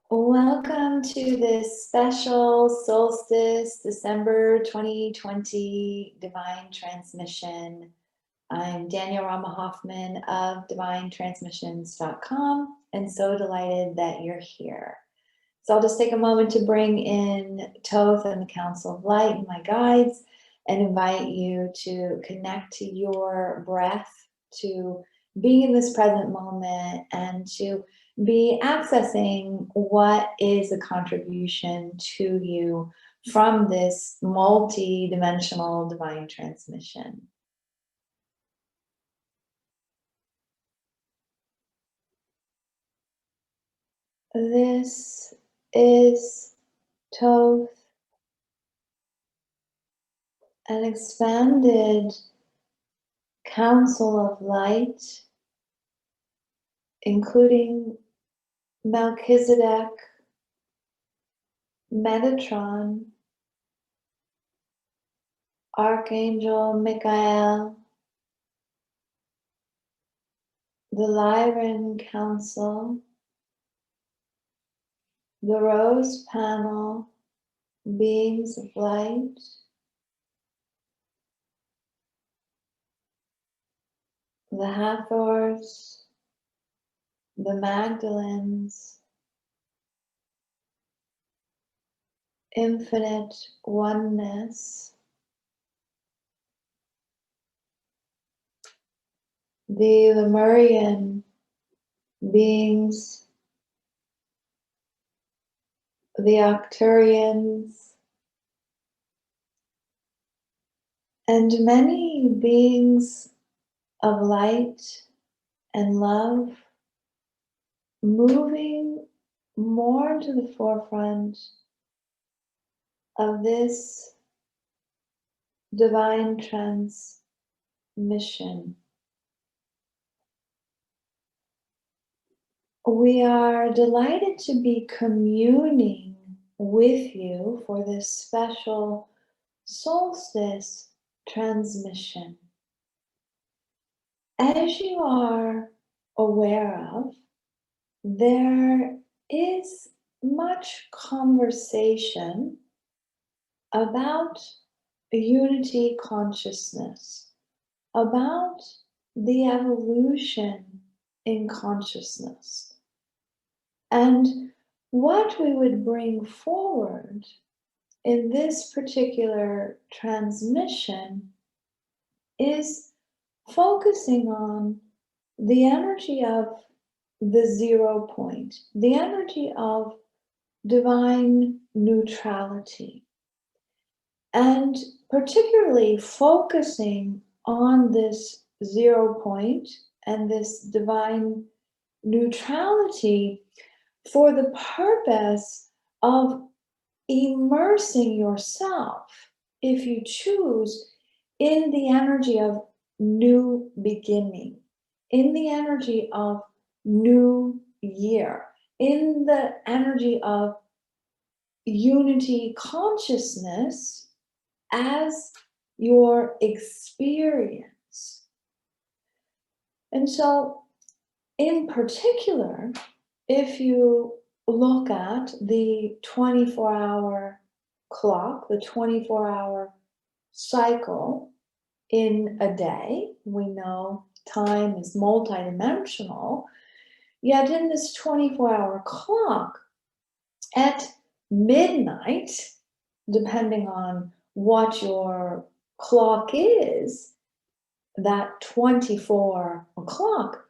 Welcome to this special solstice December 2020 divine transmission. I'm Danielle Rama Hoffman of divinetransmissions.com and so delighted that you're here. So I'll just take a moment to bring in Thoth and the Council of Light and my guides and invite you to connect to your breath, to being in this present moment, and to be accessing what is a contribution to you from this multi-dimensional divine transmission. This is Thoth, an expanded council of light, including Melchizedek, Metatron, Archangel Michael, the Lyran Council, the Rose Panel, Beings of Light, the Hathors, the Magdalens, infinite oneness, the Lemurian beings, the Octurians, and many beings of light and love moving more to the forefront of this divine transmission. We are delighted to be communing with you for this special solstice transmission. As you are aware of, there is much conversation about unity consciousness, about the evolution in consciousness. And what we would bring forward in this particular transmission is focusing on the energy of the 0 point, the energy of divine neutrality, and particularly focusing on this 0 point and this divine neutrality for the purpose of immersing yourself, if you choose, in the energy of new beginning, in the energy of new year, in the energy of unity consciousness as your experience. And so, in particular, if you look at the 24-hour clock, the 24-hour cycle in a day, we know time is multidimensional, yet in this 24-hour clock, at midnight, depending on what your clock is, that 24 o'clock,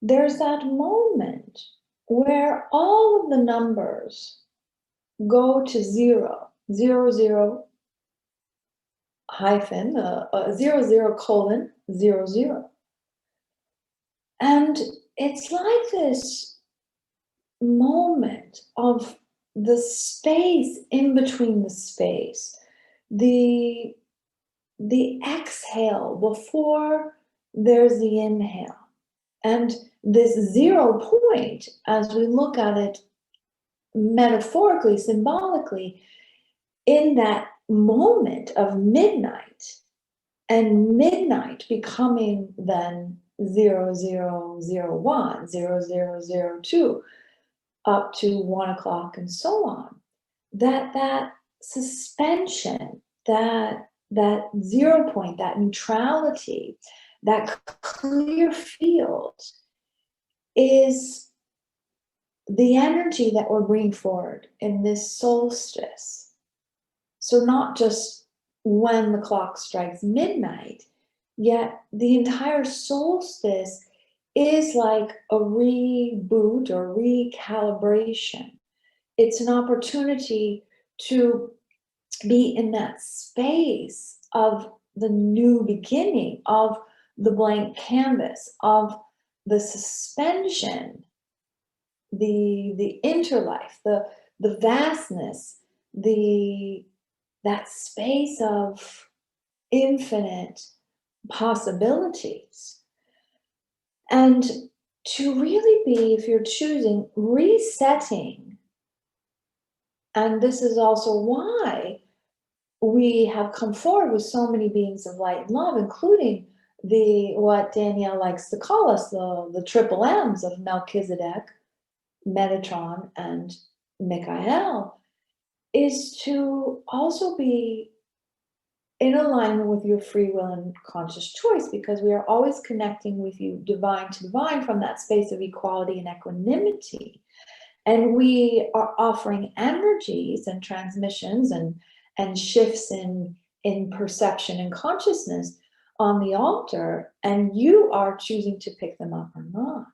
there's that moment where all of the numbers go to 0, 0, 0, hyphen, 0, 0, colon, 0, 0. And it's like this moment of the space in between the space, the exhale before there's the inhale. And this 0 point, as we look at it metaphorically, symbolically, in that moment of midnight, and midnight becoming then 0001, 0002, up to 1 o'clock and so on, that suspension, that 0 point, that neutrality, that clear field is the energy that we're bringing forward in this solstice. So not just when the clock strikes midnight, yet the entire solstice is like a reboot or recalibration. It's an opportunity to be in that space of the new beginning, of the blank canvas, of the suspension, the interlife, the vastness, that space of infinite possibilities. And to really be, if you're choosing, resetting, and this is also why we have come forward with so many beings of light and love, including what Danielle likes to call us, the triple M's of Melchizedek, Metatron, and Michael, is to also be in alignment with your free will and conscious choice, because we are always connecting with you divine to divine from that space of equality and equanimity. And we are offering energies and transmissions and shifts in perception and consciousness on the altar, and you are choosing to pick them up or not.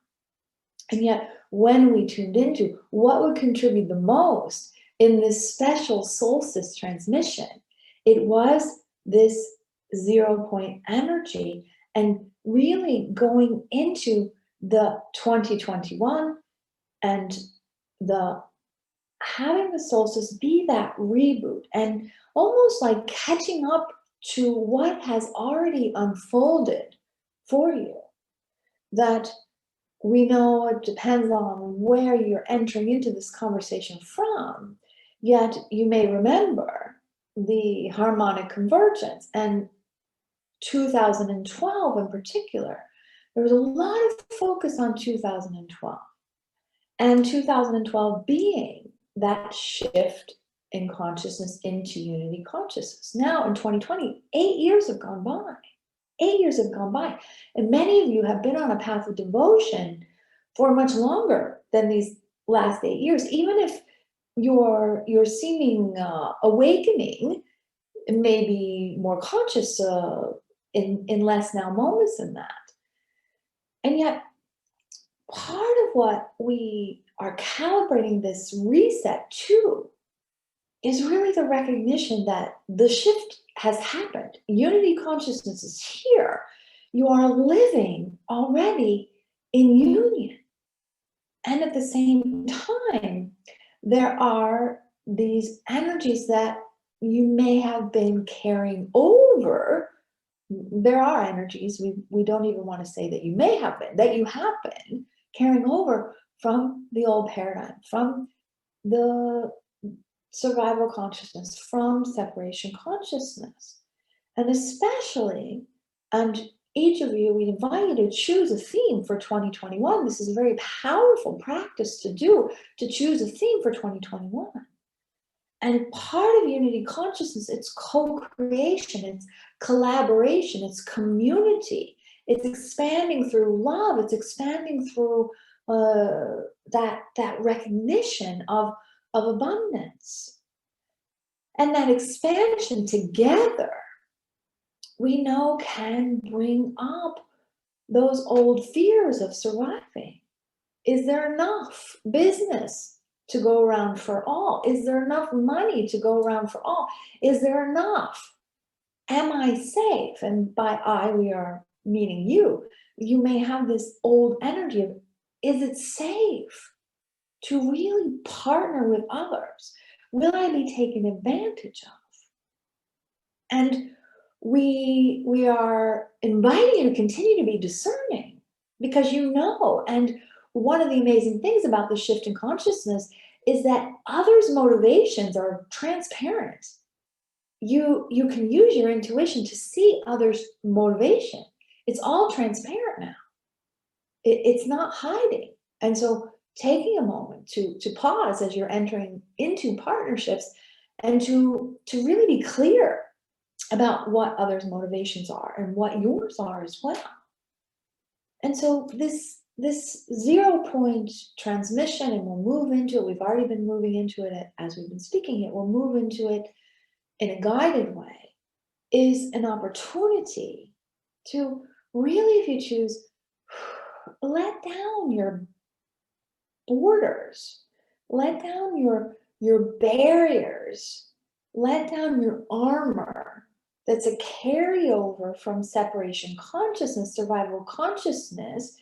And yet, when we tuned into what would contribute the most in this special solstice transmission, it was this 0 point energy, and really going into the 2021 and having the solstice be that reboot, and almost like catching up to what has already unfolded for you. That we know it depends on where you're entering into this conversation from, yet you may remember the harmonic convergence, and 2012 in particular. There was a lot of focus on 2012, and 2012 being that shift in consciousness into unity consciousness. Now in 2020, 8 years have gone by. 8 years have gone by, and many of you have been on a path of devotion for much longer than these last 8 years. Even if your seeming awakening may be more conscious in less now moments than that. And yet, part of what we are calibrating this reset to is really the recognition that the shift has happened. Unity consciousness is here. You are living already in union. And at the same time, there are these energies that you may have been carrying over. There are energies, we don't even want to say that you may have been, that you have been carrying over from the old paradigm, from the survival consciousness, from separation consciousness. And especially, and each of you, we invite you to choose a theme for 2021. This is a very powerful practice to do, to choose a theme for 2021. And part of unity consciousness, it's co-creation, it's collaboration, it's community, it's expanding through love, it's expanding through that recognition of abundance. And that expansion together, we know, can bring up those old fears of surviving. Is there enough business to go around for all? Is there enough money to go around for all? Is there enough? Am I safe? And by I, we are meaning you. You may have this old energy of, is it safe to really partner with others? Will I be taken advantage of? And we are inviting you to continue to be discerning, because you know, and one of the amazing things about the shift in consciousness is that others' motivations are transparent. You can use your intuition to see others' motivation. It's all transparent now. It's not hiding. And so taking a moment to pause as you're entering into partnerships, and to really be clear about what others' motivations are and what yours are as well. And so this 0 point transmission, and we'll move into it. We've already been moving into it as we've been speaking it. We'll move into it in a guided way, is an opportunity to really, if you choose, let down your borders, let down your barriers, let down your armor that's a carryover from separation consciousness, survival consciousness,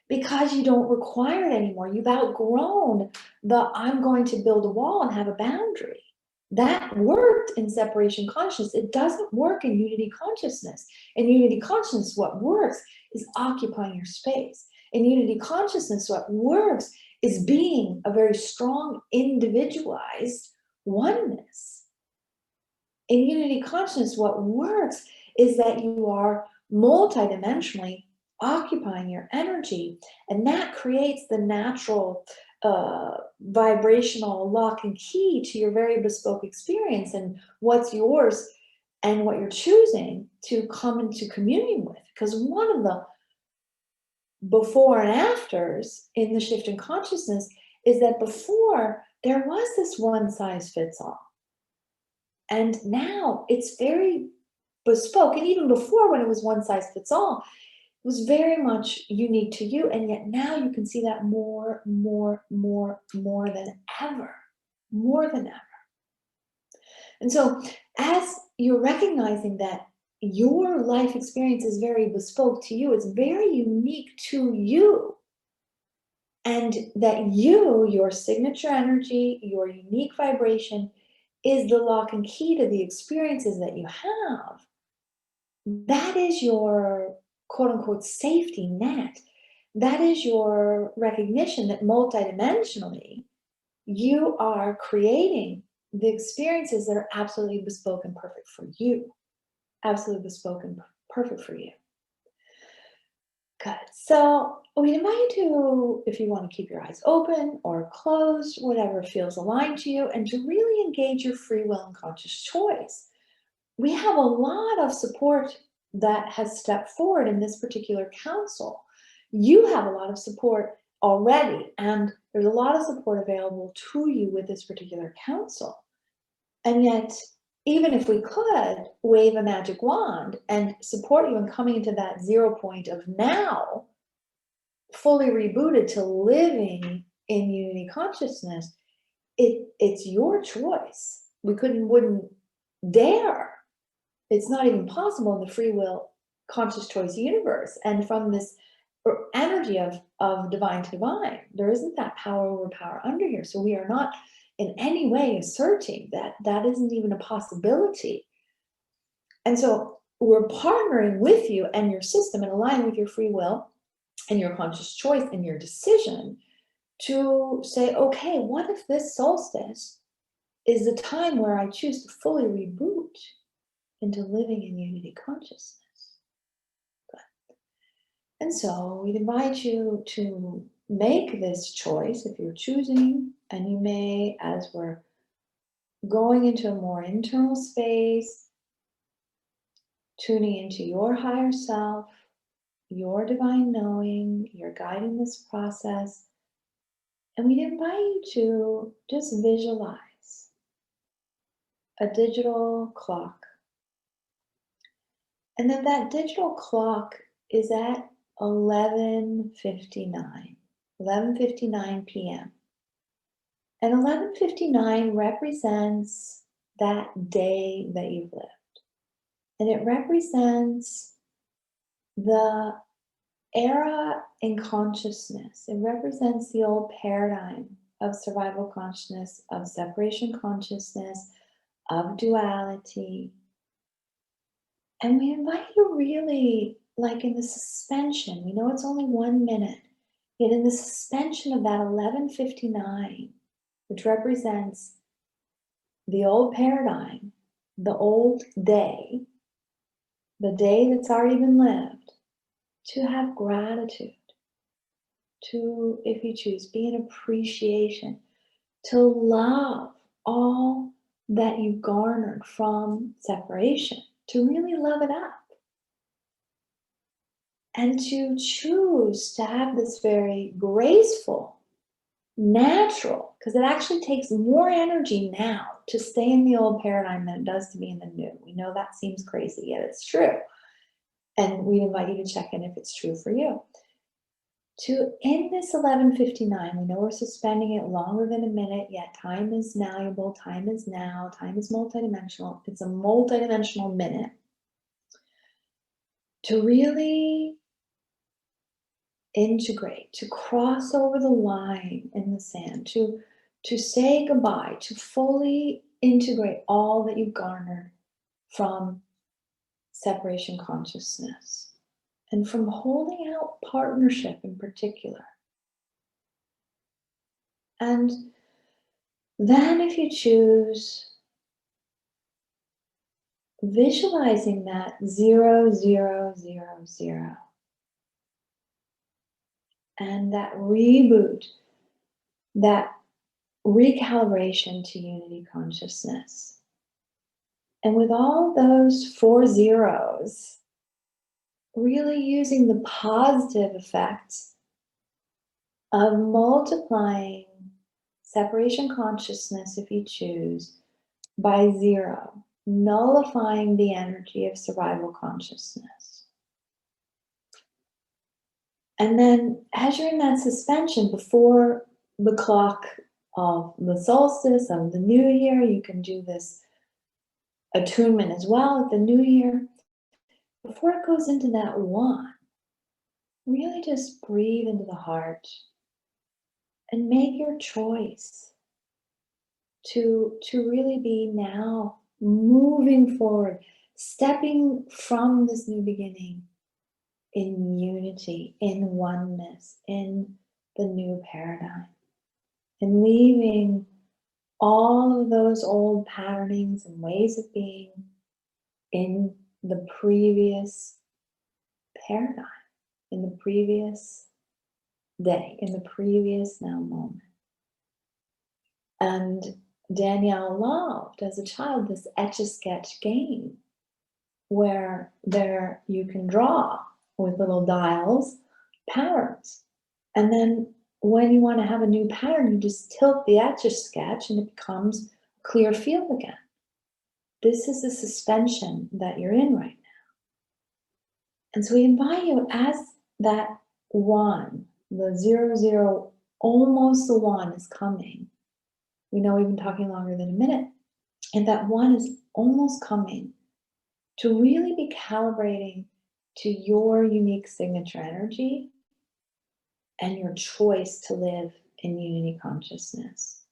because you don't require it anymore. You've outgrown the I'm going to build a wall and have a boundary. That worked in separation consciousness. It doesn't work in unity consciousness. In unity consciousness, what works is occupying your space. In unity consciousness, what works is being a very strong, individualized oneness. In unity consciousness, what works is that you are multidimensionally occupying your energy, and that creates the natural vibrational lock and key to your very bespoke experience and what's yours and what you're choosing to come into communion with. Because one of the before and afters in the shift in consciousness is that before there was this one size fits all, and now it's very bespoke. And even before, when it was one size fits all, it was very much unique to you. And yet now you can see that more than ever, more than ever. And so as you're recognizing that your life experience is very bespoke to you, it's very unique to you, and that your signature energy, your unique vibration is the lock and key to the experiences that you have, that is your quote unquote safety net. That is your recognition that multidimensionally you are creating the experiences that are absolutely bespoke and perfect for you. Absolutely bespoke and perfect for you. Good. So we invite you to, if you want to keep your eyes open or closed, whatever feels aligned to you, and to really engage your free will and conscious choice. We have a lot of support that has stepped forward in this particular council. You have a lot of support already, and there's a lot of support available to you with this particular council. And yet, even if we could wave a magic wand and support you in coming into that 0 point of now, fully rebooted to living in unity consciousness, it's your choice. We wouldn't dare. It's not even possible in the free will conscious choice universe. And from this energy of divine to divine, there isn't that power over power under here. So we are not in any way asserting that isn't even a possibility. And so we're partnering with you and your system and aligning with your free will and your conscious choice and your decision to say, okay, what if this solstice is the time where I choose to fully reboot into living in unity consciousness? Good. And so we'd invite you to make this choice if you're choosing, and you may, as we're going into a more internal space, tuning into your higher self, your divine knowing, you're guiding this process. And we'd invite you to just visualize a digital clock. And that digital clock is at 11:59 p.m. And 11:59 represents that day that you've lived. And it represents the era in consciousness. It represents the old paradigm of survival consciousness, of separation consciousness, of duality. And we invite you really, like in the suspension, we know it's only 1 minute, yet in the suspension of that 11:59, which represents the old paradigm, the old day, the day that's already been lived, to have gratitude. to, if you choose, be in appreciation, to love all that you garnered from separation, to really love it up. And to choose to have this very graceful, natural, because it actually takes more energy now to stay in the old paradigm than it does to be in the new. We know that seems crazy, yet it's true. And we invite you to check in if it's true for you. To end this 11:59, we know we're suspending it longer than a minute, yet time is malleable, time is now, time is multidimensional. It's a multidimensional minute. To really integrate, to cross over the line in the sand, to say goodbye, to fully integrate all that you've garnered from separation consciousness and from holding out partnership in particular. And then if you choose, visualizing that 0, 0, 0, 0. And that reboot, that recalibration to unity consciousness. And with all those 4 zeros, really using the positive effects of multiplying separation consciousness, if you choose, by 0, nullifying the energy of survival consciousness. And then as you're in that suspension before the clock of the solstice, of the new year, you can do this attunement as well at the new year. Before it goes into that 1, really just breathe into the heart and make your choice to really be now moving forward, stepping from this new beginning in unity, in oneness, in the new paradigm, and leaving all of those old patternings and ways of being in the previous paradigm, in the previous day, in the previous now moment. And Danielle loved, as a child, this Etch-a-Sketch game where there you can draw with little dials patterns. And then when you want to have a new pattern, you just tilt the Etch-a-Sketch and it becomes a clear field again. This is the suspension that you're in right now. And so we invite you, as that 1, the 0, 0, almost the 1 is coming. We know we've been talking longer than a minute. And that 1 is almost coming, to really be calibrating to your unique signature energy and your choice to live in unity consciousness.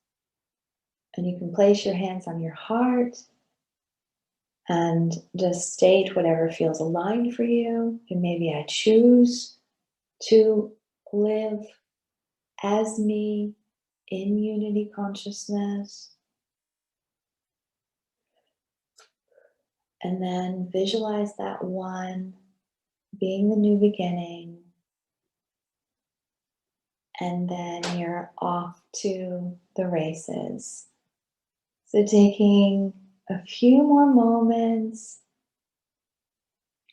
And you can place your hands on your heart and just state whatever feels aligned for you. And maybe I choose to live as me in unity consciousness. And then visualize that 1 being the new beginning. And then you're off to the races. So taking a few more moments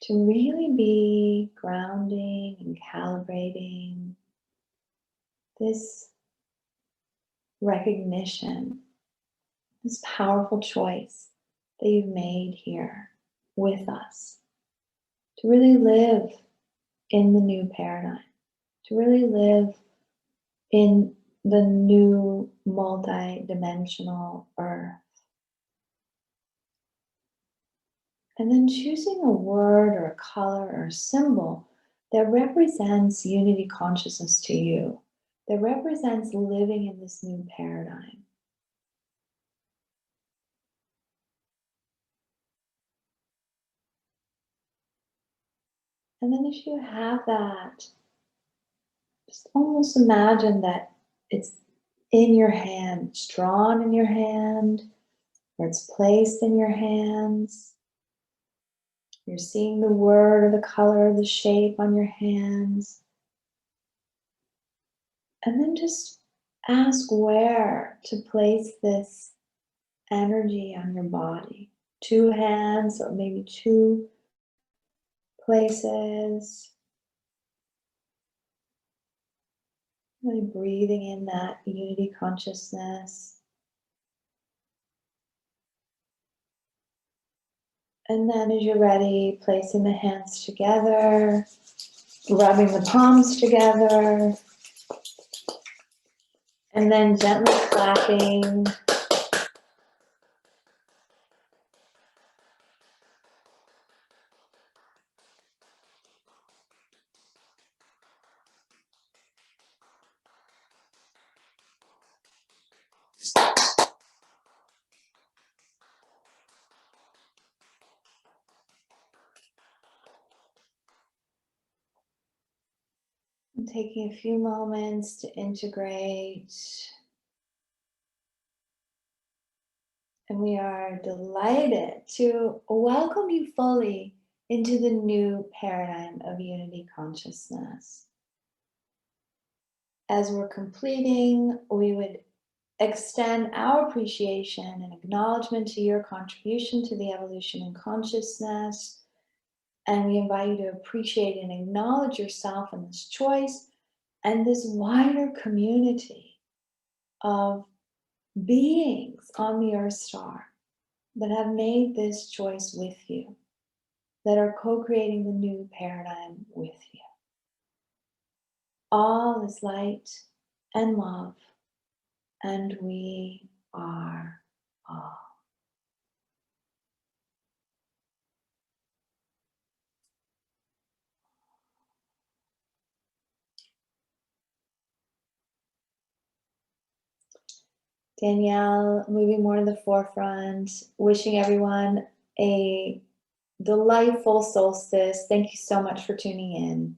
to really be grounding and calibrating this recognition, this powerful choice that you've made here with us, to really live in the new paradigm, to really live in the new multi-dimensional earth. And then choosing a word or a color or a symbol that represents unity consciousness to you, that represents living in this new paradigm. And then if you have that, just almost imagine that it's in your hand, it's drawn in your hand, or it's placed in your hands. You're seeing the word or the color or the shape on your hands. And then just ask where to place this energy on your body. 2 hands or maybe 2 places. Really breathing in that unity consciousness. And then as you're ready, placing the hands together, rubbing the palms together, and then gently clapping. And taking a few moments to integrate. And we are delighted to welcome you fully into the new paradigm of unity consciousness. As we're completing, we would extend our appreciation and acknowledgement to your contribution to the evolution in consciousness. And we invite you to appreciate and acknowledge yourself in this choice and this wider community of beings on the Earth star that have made this choice with you, that are co-creating the new paradigm with you. All is light and love, and we are all. Danielle, moving more to the forefront, wishing everyone a delightful solstice. Thank you so much for tuning in.